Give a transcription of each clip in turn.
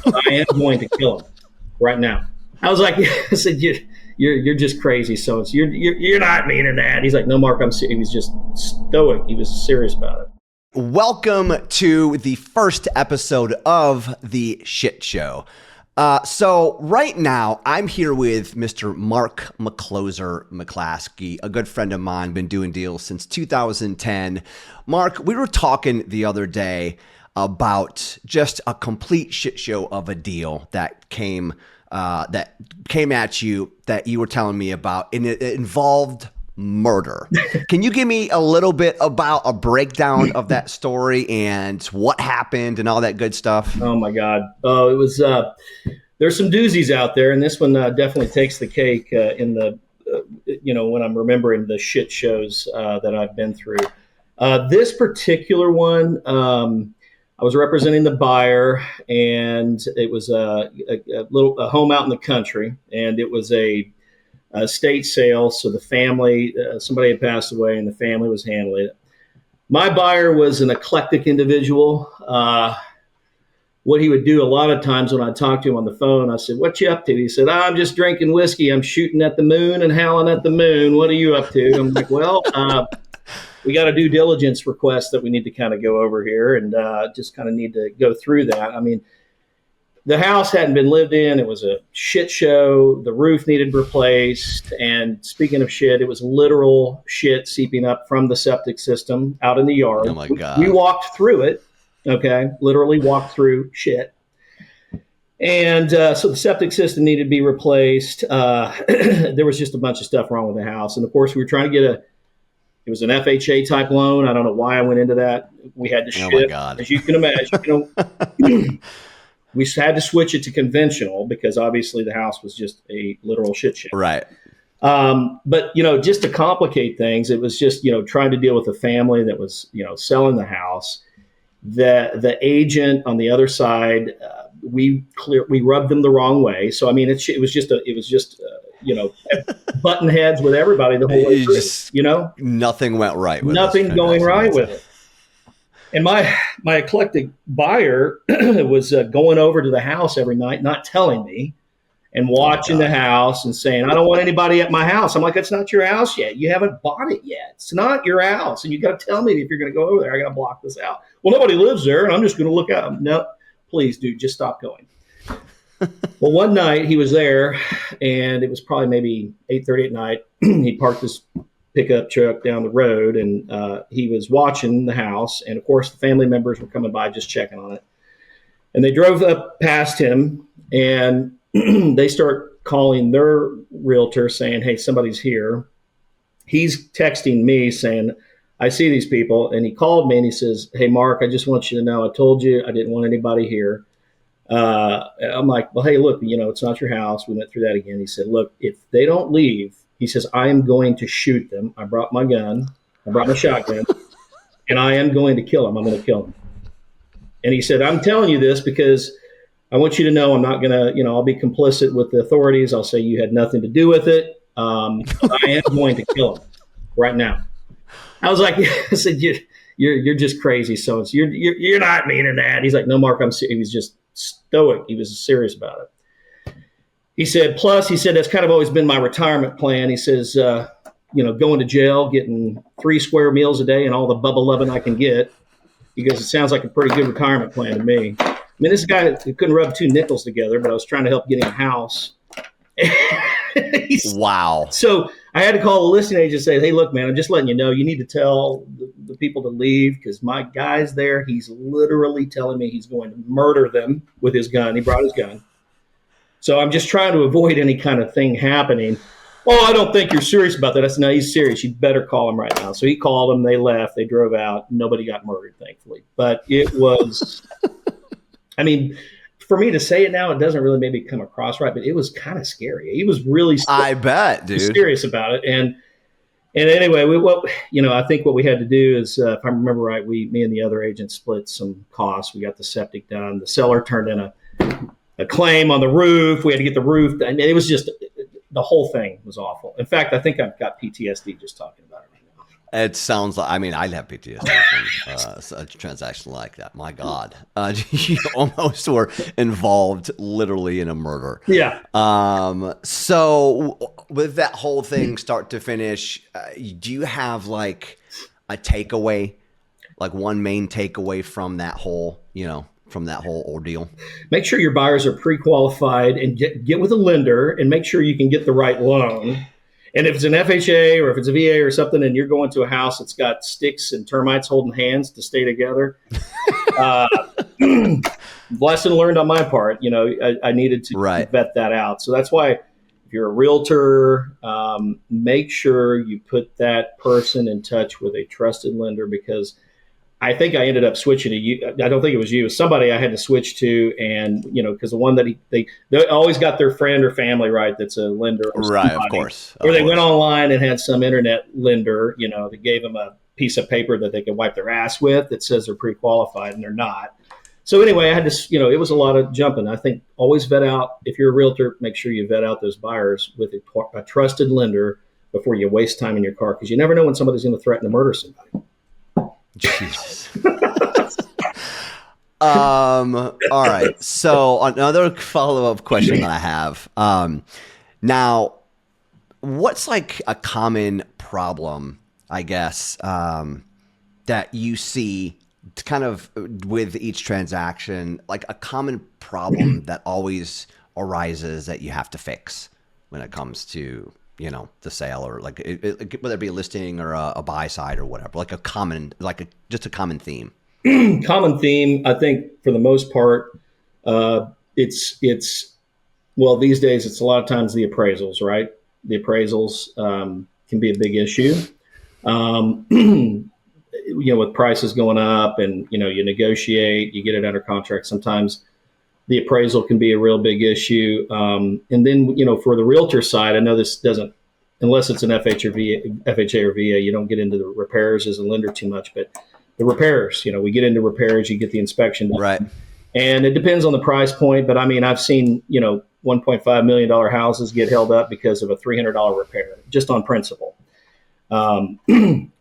I am going to kill him right now. I was like, I said, you're just crazy. So you're not meaning that. He's like, no, Mark, I'm serious. He was just stoic. He was serious about it. Welcome to the first episode of The Shit Show. So right now, I'm here with Mr. Mark McClaskey, a good friend of mine, been doing deals since 2010. Mark, we were talking the other day about just a complete shit show of a deal that came at you that you were telling me about, and it involved murder. Can you give me a little bit about a breakdown of that story and what happened and all that good stuff? Oh my God. Oh, it was, there's some doozies out there, and this one definitely takes the cake in the, when I'm remembering the shit shows that I've been through. This particular one, I was representing the buyer, and it was a home out in the country, and it was a estate sale. So the family, somebody had passed away, and the family was handling it. My buyer was an eclectic individual. What he would do a lot of times when I talked to him on the phone, I said, "What you up to?" He said, "I'm just drinking whiskey. I'm shooting at the moon and howling at the moon. What are you up to?" I'm like, "Well, we got a due diligence request that we need to kind of go over here, and just kind of need to go through that." I mean, the house hadn't been lived in. It was a shit show. The roof needed replaced. And speaking of shit, it was literal shit seeping up from the septic system out in the yard. Oh my God. We walked through it. Okay. Literally walked through shit. And so the septic system needed to be replaced. There was just a bunch of stuff wrong with the house. And of course, we were trying to get it was an FHA type loan. I don't know why I went into that. We had to shift, my God. as you can imagine. We had to switch it to conventional because obviously the house was just a literal shit show. Right. But, just to complicate things, it was just, trying to deal with a family that was, selling the house. The agent on the other side, we rubbed them the wrong way. So, I mean, it was just button heads with everybody the whole way through, Nothing went right with nothing going right with it. And my eclectic buyer was going over to the house every night, not telling me, and watching the house and saying, "I don't want anybody at my house." I'm like, "It's not your house yet. You haven't bought it yet. It's not your house. And you got to tell me if you're going to go over there. I got to block this out." "Well, nobody lives there, and I'm just going to look out." "No, please, dude, just stop going." Well, one night he was there, and it was probably maybe 8:30 at night. He parked his pickup truck down the road, and he was watching the house. And of course, the family members were coming by just checking on it. And they drove up past him, and they start calling their realtor saying, "Hey, somebody's here." He's texting me saying, "I see these people." And he called me and he says, "Hey, Mark, I just want you to know, I told you I didn't want anybody here." I'm like, "Well, hey, look, it's not your house." We went through that again. He said, "Look, if they don't leave," he says, "I am going to shoot them. I brought my gun. I brought my shotgun, and I am going to kill them. I'm going to kill them." And he said, "I'm telling you this because I want you to know I'm not going to, I'll be complicit with the authorities. I'll say you had nothing to do with it. I am going to kill them right now." I was like, I said, "You're just crazy. So you're not meaning that." He's like, "No, Mark, I'm serious." He was just stoic. He was serious about it. He said, plus, he said, "That's kind of always been my retirement plan." He says, going to jail, getting 3 square meals a day and all the Bubba Lovin' I can get. He goes, "It sounds like a pretty good retirement plan to me." I mean, this guy couldn't rub 2 nickels together, but I was trying to help get him a house. Wow. So I had to call the listing agent and say, "Hey, look, man, I'm just letting you know, you need to tell the people to leave because my guy's there. He's literally telling me he's going to murder them with his gun." He brought his gun. So I'm just trying to avoid any kind of thing happening. "Oh, I don't think you're serious about that." I said, "No, he's serious. You better call him right now." So he called him. They left. They drove out. Nobody got murdered, thankfully. But it was, I mean, for me to say it now, it doesn't really maybe come across right, but it was kind of scary. He was really I bet, dude. serious about it. And anyway, I think what we had to do is, if I remember right, me and the other agent split some costs. We got the septic done. The seller turned in a claim on the roof. We had to get the roof. I mean, it was just, the whole thing was awful. In fact, I think I've got PTSD just talking about it right It sounds like, I mean, I'd have PTSD from a transaction like that. My God. You almost were involved literally in a murder. Yeah. So with that whole thing start to finish, do you have like a takeaway, like one main takeaway from that whole, from that whole ordeal? Make sure your buyers are pre-qualified and get with a lender and make sure you can get the right loan. And if it's an FHA or if it's a VA or something, and you're going to a house that's got sticks and termites holding hands to stay together, lesson learned on my part. I needed to vet that out. So that's why if you're a realtor, make sure you put that person in touch with a trusted lender, because I think I ended up switching to you. I don't think it was you. It was somebody I had to switch to, and because the one that they always got their friend or family, right? That's a lender, or right? Of course. Or they went online and had some internet lender, that gave them a piece of paper that they could wipe their ass with that says they're pre-qualified, and they're not. So anyway, I had to, it was a lot of jumping. I think always vet out, if you're a realtor, make sure you vet out those buyers with a trusted lender before you waste time in your car, because you never know when somebody's going to threaten to murder somebody. Jesus. All right. So another follow-up question that I have. Now, what's like a common problem, I guess, that you see kind of with each transaction, like a common problem that always arises that you have to fix when it comes to the sale, or like whether it be a listing or a buy side or whatever, like a common, just a common theme. Common theme, I think, for the most part, it's well, these days it's a lot of times the appraisals, right? The appraisals can be a big issue. With prices going up, and you negotiate, you get it under contract. Sometimes the appraisal can be a real big issue. And then, for the realtor side, I know this doesn't, unless it's an FHA or VA, you don't get into the repairs as a lender too much, but the repairs, we get into repairs, you get the inspection done. Right. And it depends on the price point, but I mean, I've seen, $1.5 million houses get held up because of a $300 repair, just on principle. I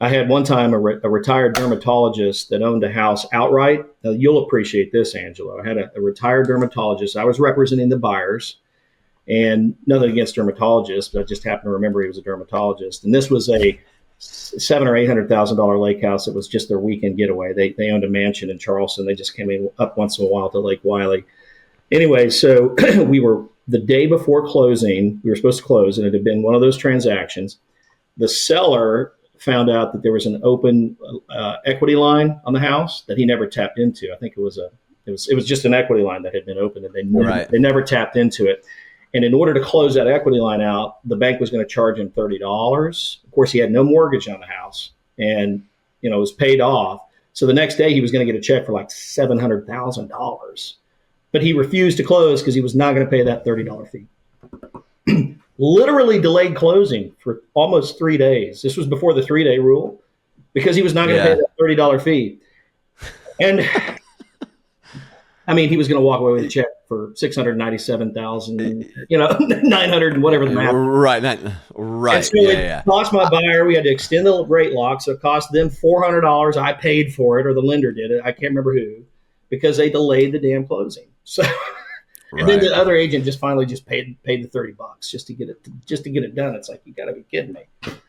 had one time a retired dermatologist that owned a house outright. Now, you'll appreciate this, Angelo. I had a retired dermatologist. I was representing the buyers, and nothing against dermatologists, but I just happened to remember he was a dermatologist. And this was a $700,000 or $800,000 lake house. It was just their weekend getaway. They owned a mansion in Charleston. They just came in up once in a while to Lake Wiley. Anyway, so we were the day before closing. We were supposed to close, and it had been one of those transactions. The seller found out that there was an open equity line on the house that he never tapped into. I think it was just an equity line that had been opened, and they never tapped into it. And in order to close that equity line out, the bank was going to charge him $30. Of course, he had no mortgage on the house, and it was paid off. So the next day, he was going to get a check for like $700,000, but he refused to close because he was not going to pay that $30 fee. Literally delayed closing for almost 3 days. This was before the 3-day rule, because he was not going to pay that $30 fee. And I mean, he was going to walk away with a check for $697,000, 900 and whatever the math. Right. And so it cost my buyer. We had to extend the rate lock, so it cost them $400. I paid for it, or the lender did it. I can't remember who, because they delayed the damn closing. So. And then the other agent just finally paid the $30 just to get it done. It's like, you got to be kidding me.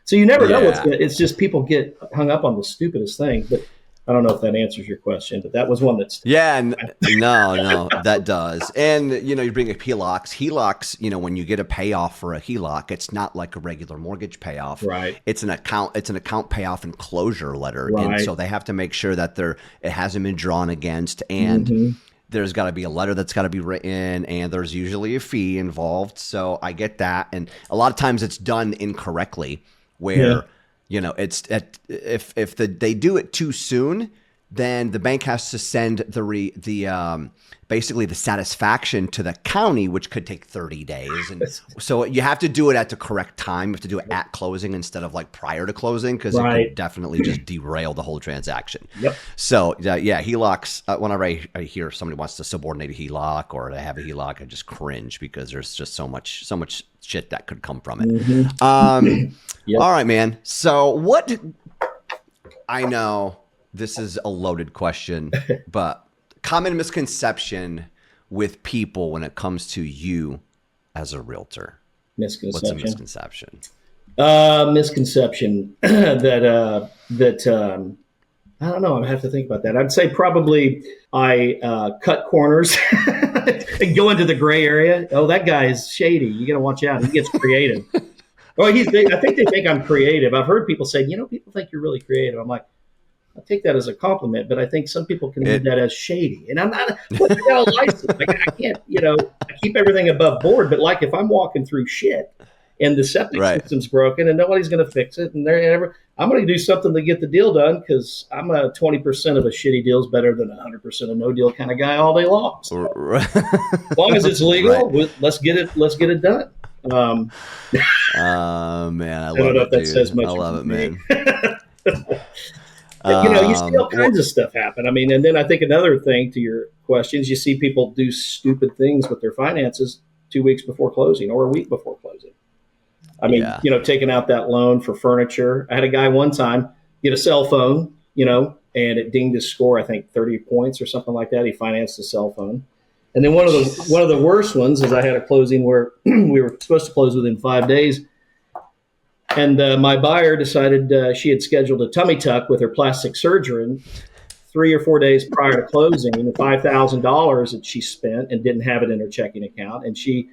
So you never know what's good. It's just people get hung up on the stupidest thing. But I don't know if that answers your question. But that was one that's no, that does. And you bring up HELOCs. HELOCs, when you get a payoff for a HELOC, it's not like a regular mortgage payoff. Right. It's an account payoff and closure letter, right. And so they have to make sure that it hasn't been drawn against, and there's got to be a letter that's got to be written, and there's usually a fee involved. So I get that. And a lot of times it's done incorrectly, where, it's if they do it too soon, then the bank has to send basically the satisfaction to the county, which could take 30 days. And so you have to do it at the correct time. You have to do it at closing instead of like prior to closing, because it could definitely just derail the whole transaction. Yep. So HELOCs, whenever I hear somebody wants to subordinate a HELOC or they have a HELOC, I just cringe, because there's just so much shit that could come from it. All right, man. So I know this is a loaded question, but common misconception with people when it comes to you as a realtor. Misconception. What's a misconception? Misconception that I don't know. I have to think about that. I'd say probably I cut corners and go into the gray area. Oh, that guy is shady. You got to watch out. He gets creative. I think they think I'm creative. I've heard people say, people think you're really creative. I'm like, I take that as a compliment, but I think some people can read that as shady. And I'm not. Look, I got a license. I can't. I keep everything above board. But like if I'm walking through shit and the septic system's broken and nobody's going to fix it, and I'm going to do something to get the deal done because I'm a 20% of a shitty deal is better than 100% of no deal kind of guy all day long. So, as long as it's legal, let's get it done. Man, I don't know if that says much. I love it, man. You see all kinds of stuff happen. I mean, and then I think another thing to your questions, you see people do stupid things with their finances 2 weeks before closing or a week before closing. I mean, taking out that loan for furniture. I had a guy one time get a cell phone, and it dinged his score, I think 30 points or something like that. He financed a cell phone. And then one of the worst ones is I had a closing where we were supposed to close within 5 days. And my buyer decided she had scheduled a tummy tuck with her plastic surgeon 3 or 4 days prior to closing, and the $5,000 that she spent and didn't have it in her checking account. And she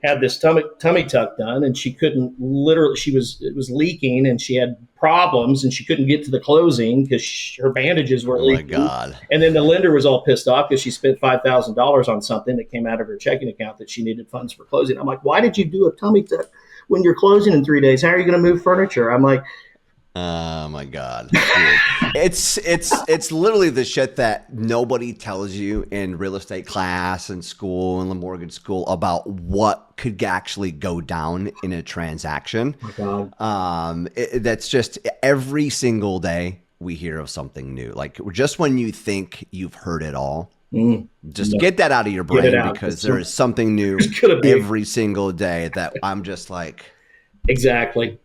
had this tummy tuck done, and she couldn't it was leaking, and she had problems, and she couldn't get to the closing because her bandages were leaking. Oh my God. And then the lender was all pissed off because she spent $5,000 on something that came out of her checking account that she needed funds for closing. I'm like, why did you do a tummy tuck when you're closing in 3 days? How are you going to move furniture? I'm like, oh my God. It's literally the shit that nobody tells you in real estate class and school and the mortgage school about what could actually go down in a transaction. Oh my God. That's just every single day we hear of something new. Like just when you think you've heard it all, just get that out of your brain because there is something new every single day that I'm just like, exactly.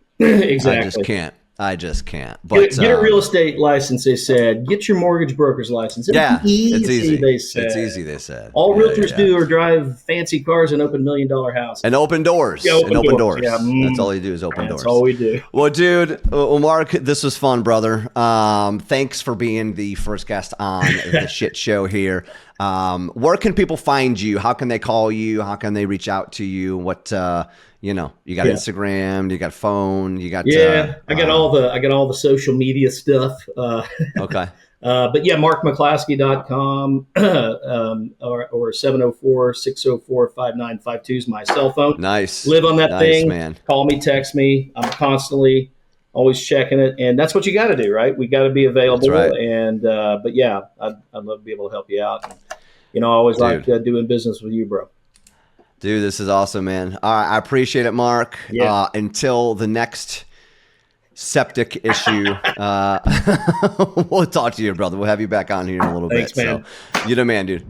I just can't. But get a real estate license, they said. Get your mortgage broker's license. It's easy. They said. It's easy, they said. All realtors do are drive fancy cars and open $1 million houses. And open doors. Yeah, open doors. Yeah. That's all you do is open doors. That's all we do. Well, dude, Mark, this was fun, brother. Thanks for being the first guest on the shit show here. Where can people find you? How can they call you? How can they reach out to you? What you got Instagram, you got phone, you got I got all the social media stuff. Okay. But yeah, markmcclaskey.com or 704-604-5952 is my cell phone. Nice. Live on that thing. Man. Call me, text me. I'm constantly always checking it, and that's what you got to do, right? We got to be available. That's right. And but yeah, I'd love to be able to help you out. And, I always like doing business with you, bro. Dude, this is awesome, man. All right, I appreciate it, Mark. Yeah. Until the next septic issue, we'll talk to you, brother. We'll have you back on here in a little bit. Thanks, man. So, you're the man, dude.